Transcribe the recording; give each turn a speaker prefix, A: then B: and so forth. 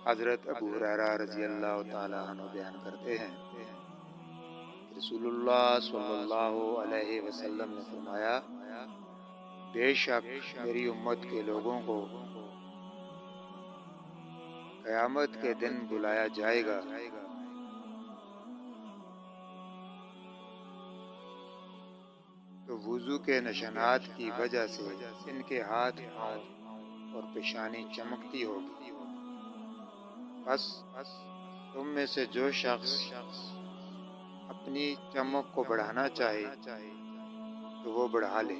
A: حضرت ابو ہریرہ رضی اللہ تعالی عنہ بیان کرتے ہیں کہ رسول اللہ صلی اللہ علیہ وسلم نے فرمایا، بے شک میری امت کے لوگوں کو قیامت کے دن بلایا جائے گا تو وضو کے نشانات کی وجہ سے ان کے ہاتھ پاؤں اور پیشانی چمکتی ہوگی۔ بس تم میں سے جو شخص اپنی چمک کو بڑھانا چاہے تو وہ بڑھا لے۔